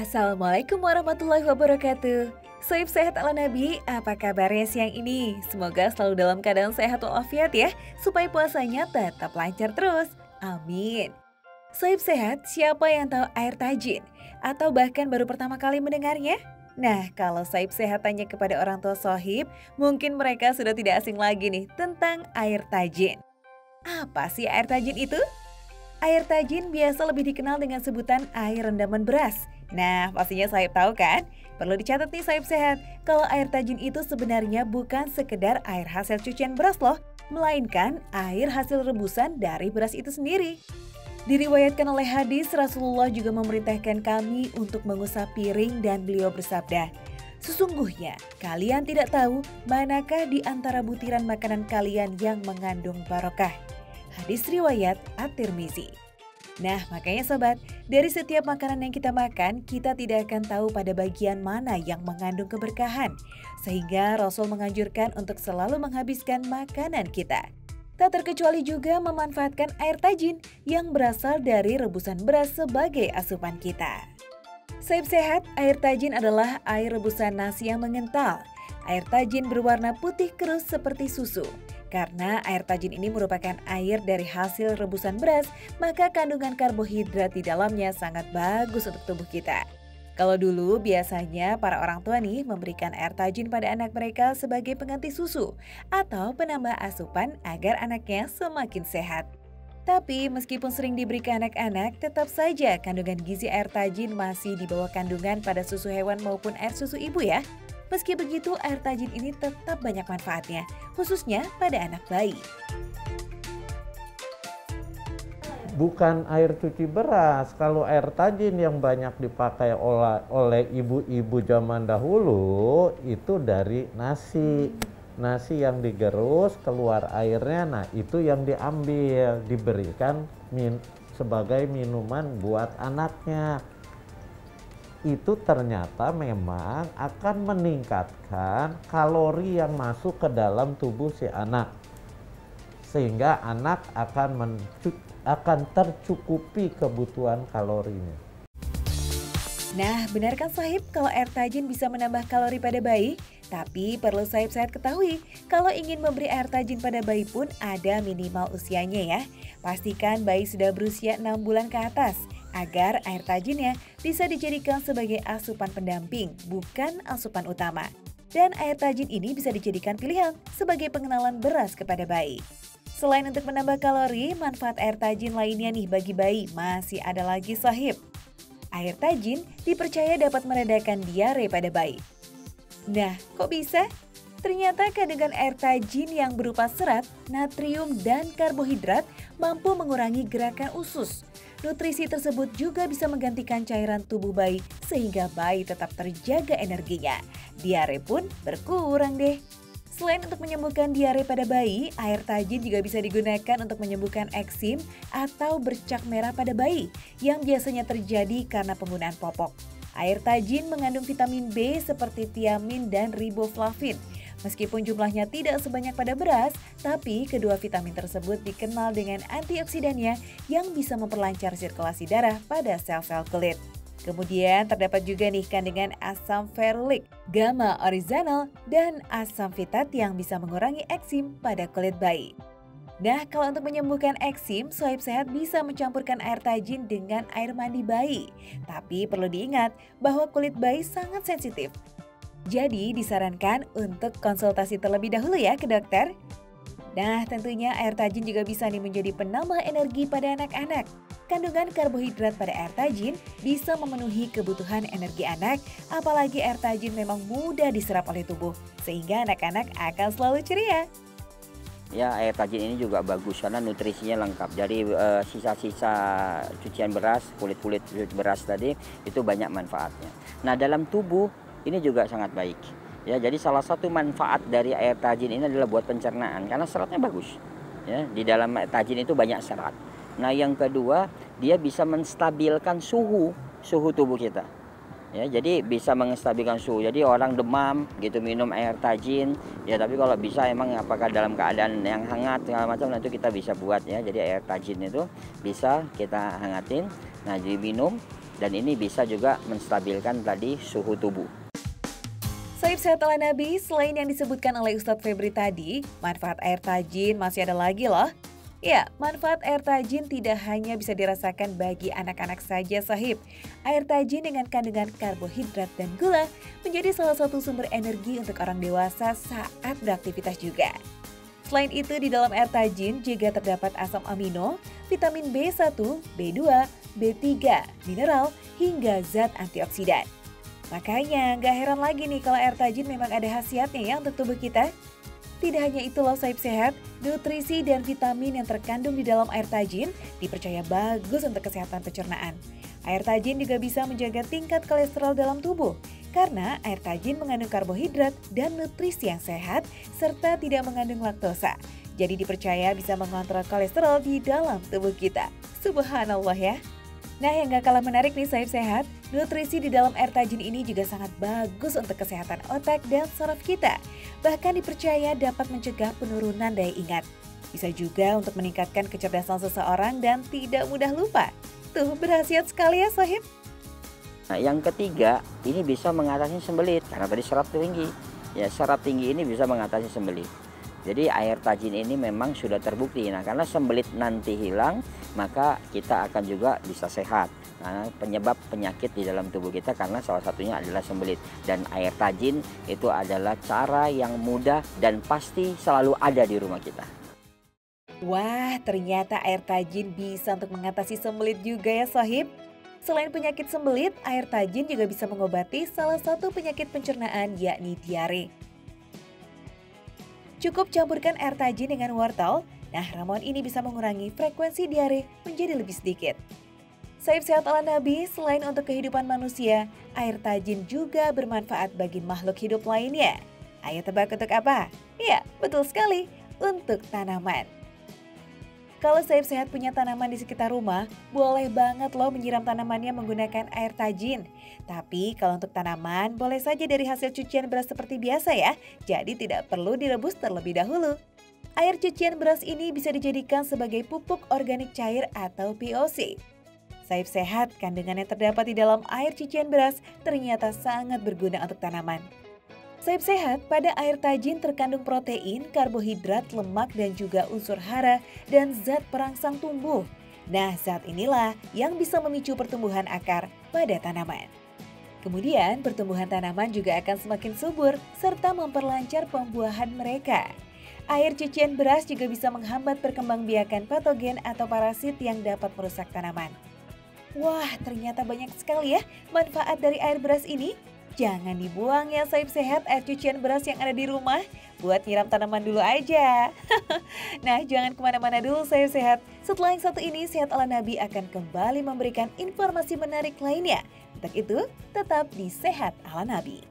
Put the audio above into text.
Assalamualaikum warahmatullahi wabarakatuh. Soib sehat ala Nabi, apa kabarnya siang ini? Semoga selalu dalam keadaan sehat walafiat ya, supaya puasanya tetap lancar terus. Amin. Soib sehat, siapa yang tahu air tajin? Atau bahkan baru pertama kali mendengarnya? Nah, kalau Soib sehat tanya kepada orang tua sohib, mungkin mereka sudah tidak asing lagi nih tentang air tajin. Apa sih air tajin itu? Air tajin biasa lebih dikenal dengan sebutan air rendaman beras. Nah, pastinya Sohib tahu kan? Perlu dicatat nih Sohib sehat, kalau air tajin itu sebenarnya bukan sekedar air hasil cucian beras loh, melainkan air hasil rebusan dari beras itu sendiri. Diriwayatkan oleh hadis, Rasulullah juga memerintahkan kami untuk mengusap piring dan beliau bersabda, "Sesungguhnya kalian tidak tahu manakah di antara butiran makanan kalian yang mengandung barokah." Hadis riwayat At-Tirmizi. Nah, makanya sobat, dari setiap makanan yang kita makan, kita tidak akan tahu pada bagian mana yang mengandung keberkahan. Sehingga Rasul menganjurkan untuk selalu menghabiskan makanan kita. Tak terkecuali juga memanfaatkan air tajin yang berasal dari rebusan beras sebagai asupan kita. Sohib sehat, air tajin adalah air rebusan nasi yang mengental. Air tajin berwarna putih keruh seperti susu. Karena air tajin ini merupakan air dari hasil rebusan beras, maka kandungan karbohidrat di dalamnya sangat bagus untuk tubuh kita. Kalau dulu biasanya para orang tua nih memberikan air tajin pada anak mereka sebagai pengganti susu atau penambah asupan agar anaknya semakin sehat. Tapi meskipun sering diberi ke anak-anak, tetap saja kandungan gizi air tajin masih di bawah kandungan pada susu hewan maupun air susu ibu ya. Meski begitu, air tajin ini tetap banyak manfaatnya, khususnya pada anak bayi. Bukan air cuci beras, kalau air tajin yang banyak dipakai oleh ibu-ibu zaman dahulu itu dari nasi. Nasi yang digerus, keluar airnya, nah itu yang diambil, diberikan sebagai minuman buat anaknya. Itu ternyata memang akan meningkatkan kalori yang masuk ke dalam tubuh si anak. Sehingga anak akan tercukupi kebutuhan kalorinya. Nah, benarkan Sohib kalau air tajin bisa menambah kalori pada bayi? Tapi perlu Sohib sehat ketahui, kalau ingin memberi air tajin pada bayi pun ada minimal usianya ya. Pastikan bayi sudah berusia 6 bulan ke atas, agar air tajinnya bisa dijadikan sebagai asupan pendamping, bukan asupan utama. Dan air tajin ini bisa dijadikan pilihan sebagai pengenalan beras kepada bayi. Selain untuk menambah kalori, manfaat air tajin lainnya nih bagi bayi masih ada lagi Sohib. Air tajin dipercaya dapat meredakan diare pada bayi. Nah, kok bisa? Ternyata kandungan air tajin yang berupa serat, natrium, dan karbohidrat mampu mengurangi gerakan usus. Nutrisi tersebut juga bisa menggantikan cairan tubuh bayi sehingga bayi tetap terjaga energinya. Diare pun berkurang deh. Selain untuk menyembuhkan diare pada bayi, air tajin juga bisa digunakan untuk menyembuhkan eksim atau bercak merah pada bayi yang biasanya terjadi karena penggunaan popok. Air tajin mengandung vitamin B seperti tiamin dan riboflavin. Meskipun jumlahnya tidak sebanyak pada beras, tapi kedua vitamin tersebut dikenal dengan antioksidannya yang bisa memperlancar sirkulasi darah pada sel-sel kulit. Kemudian terdapat juga nih kandungan asam ferulik, gamma oryzanol, dan asam fitat yang bisa mengurangi eksim pada kulit bayi. Nah, kalau untuk menyembuhkan eksim, Sohib sehat bisa mencampurkan air tajin dengan air mandi bayi. Tapi perlu diingat bahwa kulit bayi sangat sensitif. Jadi disarankan untuk konsultasi terlebih dahulu ya ke dokter. Nah, tentunya air tajin juga bisa nih menjadi penambah energi pada anak-anak. Kandungan karbohidrat pada air tajin bisa memenuhi kebutuhan energi anak, apalagi air tajin memang mudah diserap oleh tubuh, sehingga anak-anak akan selalu ceria. Ya, air tajin ini juga bagus karena nutrisinya lengkap. Dari sisa-sisa cucian beras, kulit-kulit beras tadi, itu banyak manfaatnya. Nah, dalam tubuh ini juga sangat baik. Ya, jadi salah satu manfaat dari air tajin ini adalah buat pencernaan karena seratnya bagus. Ya, di dalam air tajin itu banyak serat. Nah, yang kedua, dia bisa menstabilkan suhu tubuh kita. Ya, jadi bisa menstabilkan suhu. Jadi orang demam gitu minum air tajin, ya tapi kalau bisa emang apakah dalam keadaan yang hangat segala macam itu kita bisa buat ya. Jadi air tajin itu bisa kita hangatin, nah diminum dan ini bisa juga menstabilkan tadi suhu tubuh. Sahib Sehat ala Nabi, selain yang disebutkan oleh Ustadz Febri tadi, manfaat air tajin masih ada lagi loh. Ya, manfaat air tajin tidak hanya bisa dirasakan bagi anak-anak saja sahib. Air tajin dengan kandungan karbohidrat dan gula menjadi salah satu sumber energi untuk orang dewasa saat beraktivitas juga. Selain itu, di dalam air tajin juga terdapat asam amino, vitamin B1, B2, B3, mineral, hingga zat antioksidan. Makanya nggak heran lagi nih kalau air tajin memang ada khasiatnya ya untuk tubuh kita. Tidak hanya itu loh Sahib Sehat, nutrisi dan vitamin yang terkandung di dalam air tajin dipercaya bagus untuk kesehatan pencernaan. Air tajin juga bisa menjaga tingkat kolesterol dalam tubuh, karena air tajin mengandung karbohidrat dan nutrisi yang sehat, serta tidak mengandung laktosa. Jadi dipercaya bisa mengontrol kolesterol di dalam tubuh kita. Subhanallah ya. Nah, yang gak kalah menarik nih Sahib Sehat, nutrisi di dalam air tajin ini juga sangat bagus untuk kesehatan otak dan saraf kita. Bahkan dipercaya dapat mencegah penurunan daya ingat. Bisa juga untuk meningkatkan kecerdasan seseorang dan tidak mudah lupa. Tuh, berkhasiat sekali ya Sahib. Nah, yang ketiga, ini bisa mengatasi sembelit karena tadi serat tinggi. Ya, serat tinggi ini bisa mengatasi sembelit. Jadi air tajin ini memang sudah terbukti. Nah, karena sembelit nanti hilang, maka kita akan juga bisa sehat. Nah, penyebab penyakit di dalam tubuh kita karena salah satunya adalah sembelit. Dan air tajin itu adalah cara yang mudah dan pasti selalu ada di rumah kita. Wah, ternyata air tajin bisa untuk mengatasi sembelit juga ya Sahib. Selain penyakit sembelit, air tajin juga bisa mengobati salah satu penyakit pencernaan yakni diare. Cukup campurkan air tajin dengan wortel, nah ramuan ini bisa mengurangi frekuensi diare menjadi lebih sedikit. Sahib Sehat ala Nabi, selain untuk kehidupan manusia, air tajin juga bermanfaat bagi makhluk hidup lainnya. Ayo tebak untuk apa? Ya, betul sekali, untuk tanaman. Kalau Sahib Sehat punya tanaman di sekitar rumah, boleh banget loh menyiram tanamannya menggunakan air tajin. Tapi kalau untuk tanaman, boleh saja dari hasil cucian beras seperti biasa ya. Jadi tidak perlu direbus terlebih dahulu. Air cucian beras ini bisa dijadikan sebagai pupuk organik cair atau POC. Sahib Sehat, kandungan yang terdapat di dalam air cucian beras ternyata sangat berguna untuk tanaman. Sahib Sehat, pada air tajin terkandung protein, karbohidrat, lemak, dan juga unsur hara dan zat perangsang tumbuh. Nah, zat inilah yang bisa memicu pertumbuhan akar pada tanaman. Kemudian, pertumbuhan tanaman juga akan semakin subur serta memperlancar pembuahan mereka. Air cucian beras juga bisa menghambat perkembangbiakan patogen atau parasit yang dapat merusak tanaman. Wah, ternyata banyak sekali ya manfaat dari air beras ini. Jangan dibuang ya Sahib Sehat air cucian beras yang ada di rumah. Buat nyiram tanaman dulu aja. Nah, jangan kemana-mana dulu Sahib Sehat. Setelah yang satu ini, Sehat ala Nabi akan kembali memberikan informasi menarik lainnya. Untuk itu, tetap di Sehat ala Nabi.